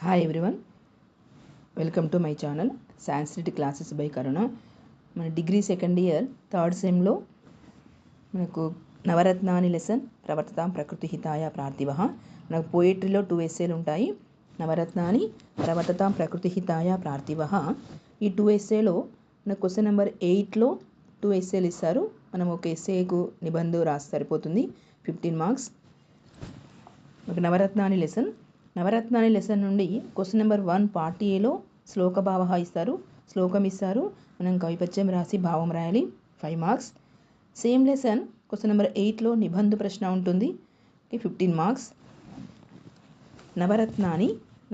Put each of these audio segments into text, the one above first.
Hi everyone, welcome to my channel Sanskrit classes by Karuna. మన degree second year third సెమ్లో మనకు నవరత్నాని లెసన్ ప్రవర్తతాం ప్రకృతి హితాయ ప్రార్థివ. మనకు పోయిటరీలో 2 ఎస్సేలు ఉంటాయి. నవరత్నాని ప్రవర్తతాం ప్రకృతి హితాయ ప్రార్థివ. ఈ 2 ఎస్సేలో మనకు క్వశ్చన్ నెంబర్ 8లో 2 ఎస్సేలు ఇస్తారు. మనం ఒక ఎస్సేకు నిబంధన రాసి సరిపోతుంది. 15 మార్క్స్. మనకు నవరత్నాని లెసన్ నుండి క్వశ్చన్ నెంబర్ 1 పార్ట్ ఏలో శ్లోక భావ ఇస్తారు, శ్లోకం ఇస్తారు. మనం కవిపద్యం రాసి భావం రాయాలి. 5 marks. Same lesson question number 8లో నిబంధ ప్రశ్న ఉంటుంది. 15 మార్క్స్.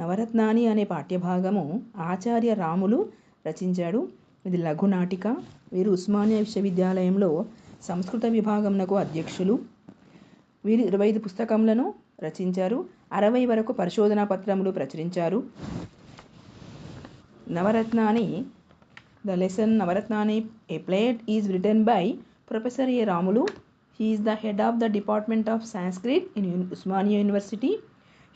నవరత్నాని అనే పాఠ్యభాగము ఆచార్య రాములు రచించాడు. ఇది లఘు నాటిక. వీరు ఉస్మానియా విశ్వవిద్యాలయంలో సంస్కృత విభాగంనకు అధ్యక్షులు. వీరు 25 పుస్తకములను రచించారు. 60 వరకు పరిశోధనా పత్రములు ప్రచురించారు. నవరత్నాని a play is written by Professor A. Ramulu. He is the head of the Department of Sanskrit in Usmania University.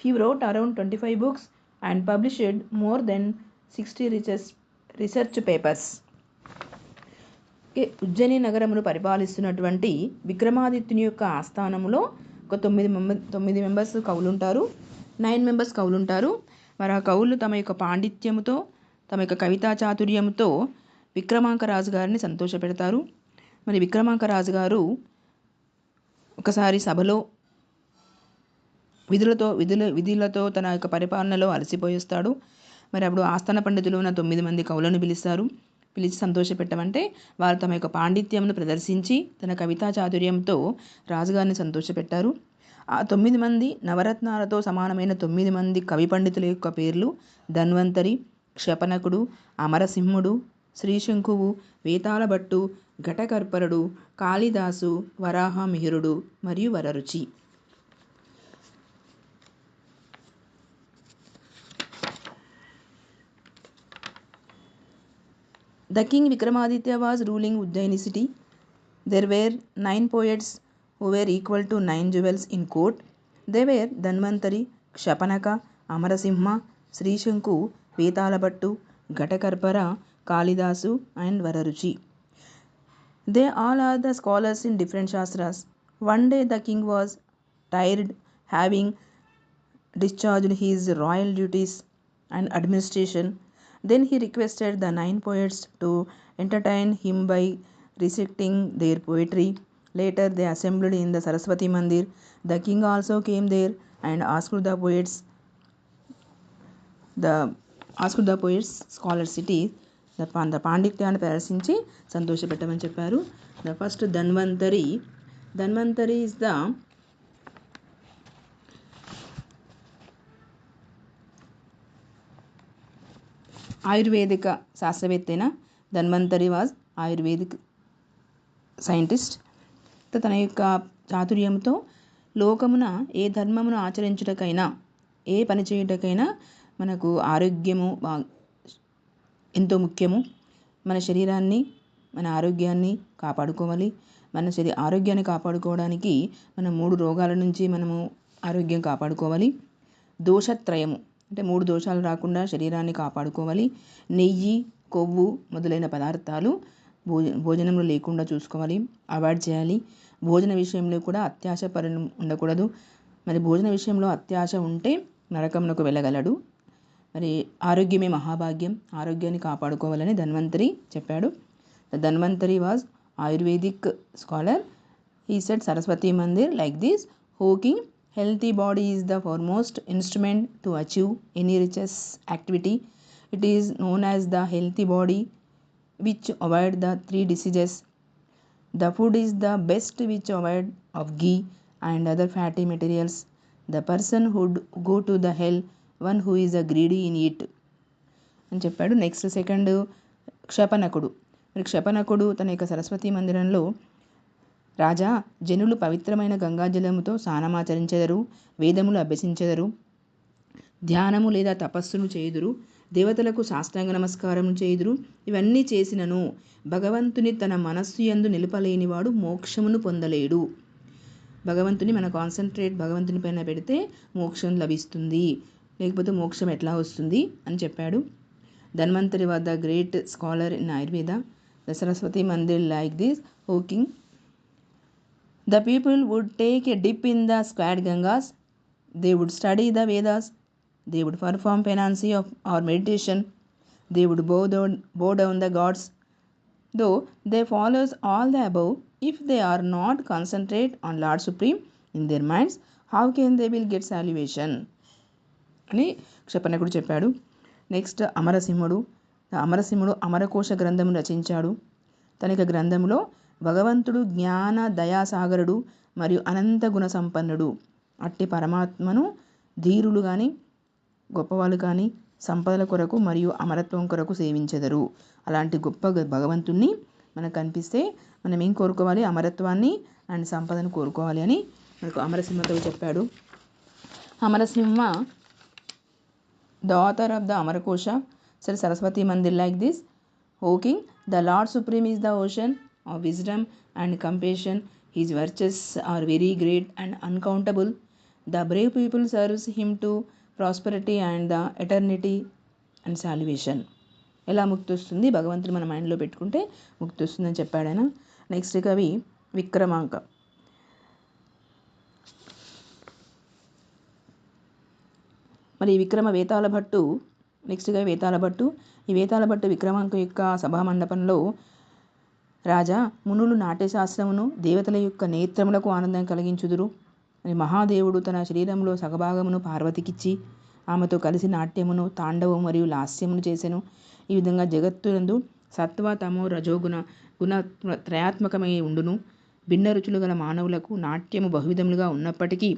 He wrote around 25 books and published more than 60 research papers. Ujjaini నగరమును పరిపాలిస్తున్నటువంటి విక్రమాదిత్యుని యొక్క ఆస్థానంలో ఒక 9 మెంబర్స్ కవులు ఉంటారు, 9 members కవులు ఉంటారు. మరి ఆ కవులు తమ యొక్క పాండిత్యముతో, తమ యొక్క కవితా చాతుర్యంతో విక్రమాంక రాజు గారిని సంతోషపెడతారు. మరి విక్రమాంక రాజు గారు ఒకసారి సభలో విధులతో తన యొక్క పరిపాలనలో అలసిపోయిస్తాడు. మరి అప్పుడు ఆస్థాన పండితులు ఉన్న 9 మంది కవులను పిలిచి సంతోషపెట్టమంటే వారు తమ యొక్క పాండిత్యంను ప్రదర్శించి తన కవితా చాతుర్యంతో రాజుగారిని సంతోషపెట్టారు. ఆ 9 మంది నవరత్నాలతో సమానమైన 9 మంది కవి పండితుల యొక్క పేర్లు ధన్వంతరి, క్షపణకుడు, అమరసింహుడు, శ్రీశంకువు, వేతాళభట్టు, ఘటకర్పరుడు, కాళిదాసు, వరాహమిహిరుడు మరియు Vararuchi. The king Vikramaditya was ruling Ujjaini city. There were 9 poets who were equal to 9 jewels in court. They were Dhanvantari, Kshapanaka, Amarasimha, Srishanku, Vetalabhattu, Ghatakarpara, Kalidasu and Vararuchi. They all are the scholars in different shastras. One day the king was tired, having discharged his royal duties and administration. Then he requested the 9 poets to entertain him by reciting their poetry. Later they assembled in the Saraswati Mandir. The king also came there and asked the poets scholars city the పాండిత్యాన్ని ప్రదర్శించి సంతోషపెట్టమని చెప్పారు. The first Dhanvantari is the Ayurvedic శాస్త్రవేత్త అయిన Dhanvantari was ayurvedic scientist. తన యొక్క చాతుర్యంతో లోకమున ఏ ధర్మమును ఆచరించుటకైనా, ఏ పని చేయుటకైనా మనకు ఆరోగ్యము ఎంతో ముఖ్యము. మన శరీరాన్ని, మన ఆరోగ్యాన్ని కాపాడుకోవాలి. మన ఆరోగ్యాన్ని కాపాడుకోవడానికి మనం 3 రోగాల నుంచి మనము ఆరోగ్యం కాపాడుకోవాలి. దోషత్రయము అంటే 3 దోషాలు రాకుండా శరీరాన్ని కాపాడుకోవాలి. నెయ్యి, కొవ్వు మొదలైన పదార్థాలు భోజనంలో లేకుండా చూసుకోవాలి, అవాయిడ్ చేయాలి. భోజన విషయంలో కూడా అత్యాశ ఉండకూడదు. మరి భోజన విషయంలో అత్యాశ ఉంటే నరకమునకు వెళ్ళగలడు. మరి ఆరోగ్యమే మహాభాగ్యం, ఆరోగ్యాన్ని కాపాడుకోవాలని ధన్వంతరి చెప్పాడు. Dhanvantari was ayurvedic scholar. He said Saraswati Mandir like this: "O king, healthy body is the foremost instrument to achieve any religious activity. It is known as the healthy body which avoid the 3 diseases. The food is the best which avoid of ghee and other fatty materials. The person would go to the hell, one who is a greedy in it." అని చెప్పాడు. Next second క్షపణకుడు. మరి క్షపణకుడు తన యొక్క సరస్వతి మందిరంలో, రాజా, జనులు పవిత్రమైన గంగాజలముతో స్నానమాచరించెదరు, వేదములు అభ్యసించెదరు, ధ్యానము లేదా తపస్సును చేయుదురు, దేవతలకు సాష్టాంగ నమస్కారము చేయుదురు. ఇవన్నీ చేసినను భగవంతుని తన మనస్సు యందు నిలుపలేనివాడు మోక్షమును పొందలేడు. భగవంతుని మన కాన్సన్ట్రేట్ భగవంతుని పైన పెడితే మోక్షం లభిస్తుంది. లేకపోతే మోక్షం ఎట్లా వస్తుంది అని చెప్పాడు. Dhanvantari was the great scholar in Ayurveda. The Saraswati Mandir like this. O king, the people would take a dip in the square Gangas. They would study the Vedas. They would perform penance or meditation. They would bow down the gods. Though they follows all the above, if they are not concentrate on Lord Supreme in their minds, how can they will get salvation? అని క్షపణకుడు చెప్పాడు. Next అమరసింహుడు. అమరసింహుడు అమరకోశ గ్రంథము రచించాడు. తన గ్రంథంలో భగవంతుడు జ్ఞాన దయాసాగరుడు మరియు అనంత గుణ సంపన్నుడు. అట్టి పరమాత్మను ధీరులు కానీ గొప్పవాళ్ళు కానీ సంపదల కొరకు మరియు అమరత్వం కొరకు సేవించెదరు. అలాంటి గొప్ప భగవంతుణ్ణి మనకు కనిపిస్తే మనం ఏం కోరుకోవాలి? అమరత్వాన్ని అండ్ సంపదను కోరుకోవాలి అని మనకు అమరసింహతో చెప్పాడు. Amarasimha the author of the Amarakosha said Saraswati Mandir like this. O king, the Lord Supreme is the ocean of wisdom and compassion. His virtues are very great and uncountable. The brave people serves him to prosperity and the eternity and salvation. ఎలా ముక్తి వస్తుంది? భగవంతుడు మన మైండ్లో పెట్టుకుంటే ముక్తి వస్తుందని చెప్పాడు ఆయన. నెక్స్ట్ కవి విక్రమాంక. మరి విక్రమ వేతాళ భట్టు నెక్స్ట్గా వేతాళ భట్టు. ఈ వేతాళ భట్టు విక్రమాంక యొక్క సభామండపంలో, రాజా, మునులు నాట్యశాస్త్రమును దేవతల యొక్క నేత్రములకు ఆనందం కలిగించుదురు. మహాదేవుడు తన శరీరంలో సగభాగమును పార్వతికిచ్చి ఆమెతో కలిసి నాట్యమును, తాండవము మరియు లాస్యమును చేసెను. ఈ విధంగా జగత్తునందు సత్వ తమో రజోగుణ గుణ త్రయాత్మకమై ఉండును. భిన్న రుచులు గల మానవులకు నాట్యము బహువిధములుగా ఉన్నప్పటికీ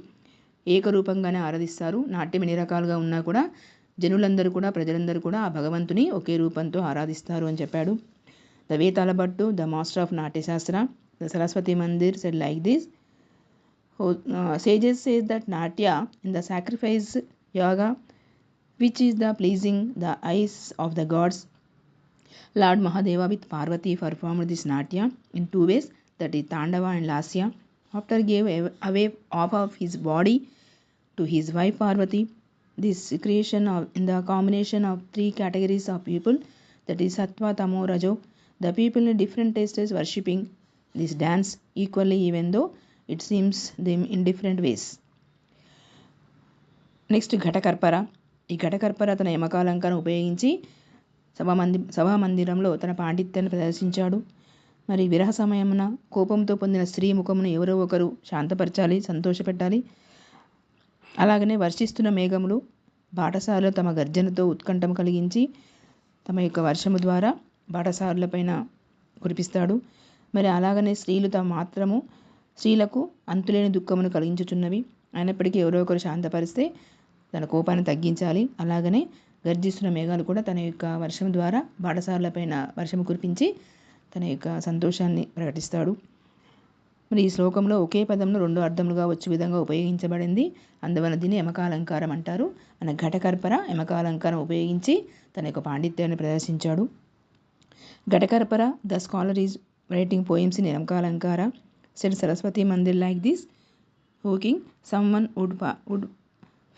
ఏకరూపంగానే ఆరాధిస్తారు. నాట్యం ఎన్ని రకాలుగా ఉన్నా కూడా జనులందరూ కూడా ప్రజలందరూ కూడా ఆ భగవంతుని ఒకే రూపంతో ఆరాధిస్తారు అని చెప్పాడు. The Vetala Bhatta, the master of Natyashastra, the Saraswati Mandir said like this. Sages says that Natya in the sacrifice yoga, which is the pleasing the eyes of the gods. Lord Mahadeva with Parvati performed this Natya in two ways, that is Tandava and Lasya. After gave away half of his body to his wife Parvati. This creation in the combination of three categories of people, that is Sattva, Tamo, Rajo. The people in different tastes worshipping this dance equally, even though it seems them in different ways. Next Ghatakarpara. ఈ ఘటకర్పర తన యమకాలంకారం ఉపయోగించి సభామందిరంలో తన పాండిత్యాన్ని ప్రదర్శించాడు. మరి విరహ సమయమున కోపంతో పొందిన స్త్రీ ముఖమును ఎవరో ఒకరు శాంతపరచాలి, సంతోషపెట్టాలి. అలాగనే వర్షిస్తున్న మేఘములు బాటసారులు తమ గర్జనతో ఉత్కంఠం కలిగించి తమ యొక్క వర్షము ద్వారా బాటసారులపైన కురిపిస్తాడు. మరి అలాగనే స్త్రీలు తమ మాత్రము స్త్రీలకు అంతులేని దుఃఖమును కలిగించుచున్నవి. అయినప్పటికీ ఎవరో ఒకరు శాంతపరిస్తే తన కోపాన్ని తగ్గించాలి. అలాగనే గర్జిస్తున్న మేఘాలు కూడా తన యొక్క వర్షం ద్వారా బాటసారులపైన వర్షము కురిపించి తన యొక్క సంతోషాన్ని ప్రకటిస్తాడు. మరి ఈ శ్లోకంలో ఒకే పదంలో రెండు అర్థములుగా వచ్చే విధంగా ఉపయోగించబడింది. అందువలన దీన్ని యమకాలంకారం అంటారు. మన ఘటకర్పర యమకాలంకారం ఉపయోగించి తన యొక్క పాండిత్యాన్ని ప్రదర్శించాడు. Ghatakarpara the scholar is writing poems in yamakalankara. Said Saraswati Mandir like this. O king, someone would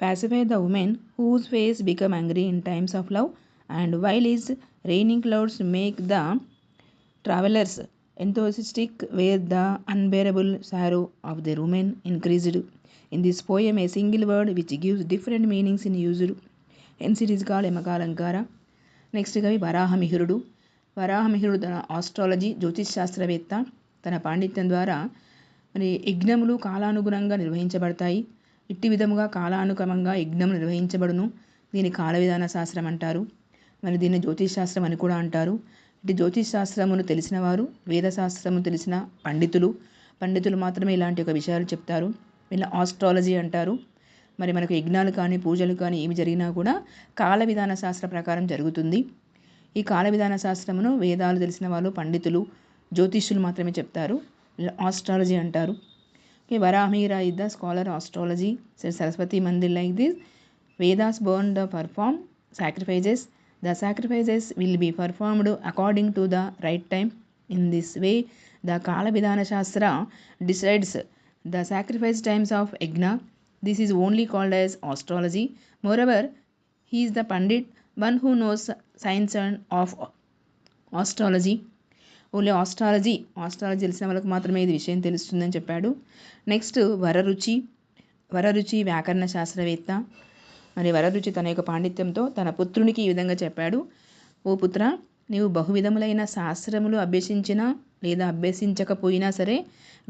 pacify the woman whose face become angry in times of love, and while his raining clouds make the travelers enthusiastic where the unbearable sorrow of their woman increased. In this poem, a single word which gives different meanings in used. Hence it is called yamakalankara. Next కవి వరాహమిహిరుడు. వరాహమిహిరుడు తన astrology జ్యోతిష్ శాస్త్రవేత్త. తన పాండిత్యం ద్వారా మరి యజ్ఞములు కాలానుగుణంగా నిర్వహించబడతాయి. ఇట్టి విధముగా కాలానుక్రమంగా యజ్ఞములు నిర్వహించబడును. దీని కాల విధాన శాస్త్రం అంటారు. మరి దీన్ని జ్యోతిష్ శాస్త్రం అని కూడా అంటారు. ఇటు జ్యోతిష్ శాస్త్రమును తెలిసిన వారు, వేదశాస్త్రము తెలిసిన పండితులు మాత్రమే ఇలాంటి ఒక విషయాలు చెప్తారు. వీళ్ళ ఆస్ట్రాలజీ అంటారు. మరి మనకు యజ్ఞాలు కానీ పూజలు కానీ ఏమి జరిగినా కూడా కాల విధాన శాస్త్ర ప్రకారం జరుగుతుంది. ఈ కాల విధాన శాస్త్రమును వేదాలు తెలిసిన వాళ్ళు, పండితులు, జ్యోతిష్యులు మాత్రమే చెప్తారు. ఆస్ట్రాలజీ అంటారు. Varahamihira is the scholar astrology. Saraswati Mandir like this. Vedas burn the perform sacrifices. The sacrifices will be performed according to the right time. In this way the Kala Vidhana Shastra decides the sacrifice times of yajna. This is only called as astrology. Moreover, he is the Pandit, one who knows science and of astrology. Only astrology తెలిసిన వాళ్ళకి మాత్రమే ఇది విషయం తెలుస్తుందని చెప్పాడు. Next Vararuchi వ్యాకరణ శాస్త్రవేత్త. మరి వరరుచి తన యొక్క పాండిత్యంతో తన పుత్రునికి ఈ విధంగా చెప్పాడు, ఓ పుత్ర, నీవు బహువిధములైన శాస్త్రములు అభ్యసించినా లేదా అభ్యసించకపోయినా సరే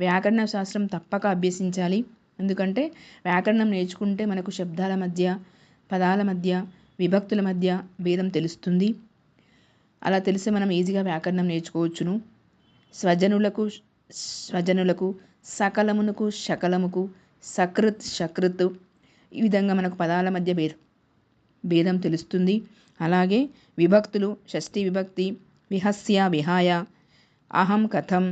వ్యాకరణ శాస్త్రం తప్పక అభ్యసించాలి. ఎందుకంటే వ్యాకరణం నేర్చుకుంటే మనకు శబ్దాల మధ్య, పదాల మధ్య, విభక్తుల మధ్య భేదం తెలుస్తుంది. అలా తెలిసి మనం ఈజీగా వ్యాకరణం నేర్చుకోవచ్చును. స్వజనులకు సకలమునకు శకలముకు సకృత్ ఈ విధంగా మనకు పదాల మధ్య భేదం తెలుస్తుంది. అలాగే విభక్తులు షష్ఠీ విభక్తి, విహస్య విహాయ, అహం కథం,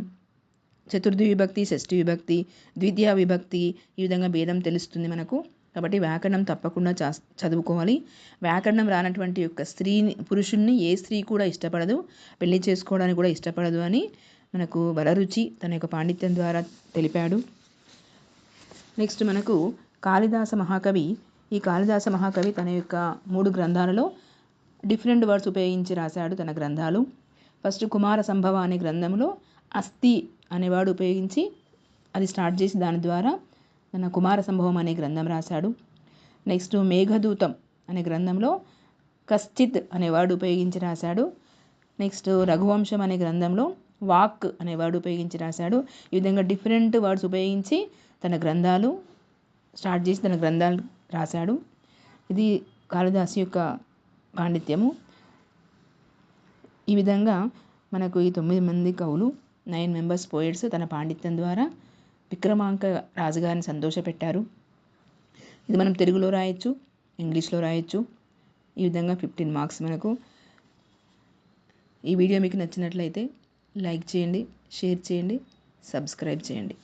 చతుర్థి విభక్తి, షష్ఠీ విభక్తి, ద్వితీయ విభక్తి ఈ విధంగా భేదం తెలుస్తుంది మనకు. కాబట్టి వ్యాకరణం తప్పకుండా చదువుకోవాలి. వ్యాకరణం రానటువంటి యొక్క పురుషుణ్ణి ఏ స్త్రీ కూడా ఇష్టపడదు, పెళ్లి చేసుకోవడానికి కూడా ఇష్టపడదు అని మనకు వరరుచి తన యొక్క పాండిత్యం ద్వారా తెలిపాడు. నెక్స్ట్ మనకు కాళిదాస మహాకవి. ఈ కాళిదాస మహాకవి తన యొక్క 3 గ్రంథాలలో డిఫరెంట్ వర్డ్స్ ఉపయోగించి రాశాడు తన గ్రంథాలు. ఫస్ట్ కుమార సంభవ అనే గ్రంథంలో అస్థి అనేవాడు ఉపయోగించి అది స్టార్ట్ చేసి దాని ద్వారా తన కుమార సంభవం అనే గ్రంథం రాశాడు. నెక్స్ట్ మేఘదూతం అనే గ్రంథంలో కశ్చిత్ అనేవాడు ఉపయోగించి రాశాడు. నెక్స్ట్ రఘువంశం అనే గ్రంథంలో వాక్ అనేవాడు ఉపయోగించి రాశాడు. ఈ విధంగా డిఫరెంట్ వర్డ్స్ ఉపయోగించి తన గ్రంథాలు స్టార్ట్ చేసి తన గ్రంథాలు రాశాడు. ఇది కాళిదాసు యొక్క పాండిత్యము. ఈ విధంగా మనకు ఈ 9 మంది కవులు 9 మెంబర్స్ పోయిట్స్ తన పాండిత్యం ద్వారా విక్రమాంక రాజుగారిని సంతోషపెట్టారు. ఇది మనం తెలుగులో రాయొచ్చు, ఇంగ్లీష్లో రాయొచ్చు. ఈ విధంగా 15 మార్క్స్ మనకు. ఈ వీడియో మీకు నచ్చినట్లయితే లైక్ చేయండి, షేర్ చేయండి, సబ్స్క్రైబ్ చేయండి.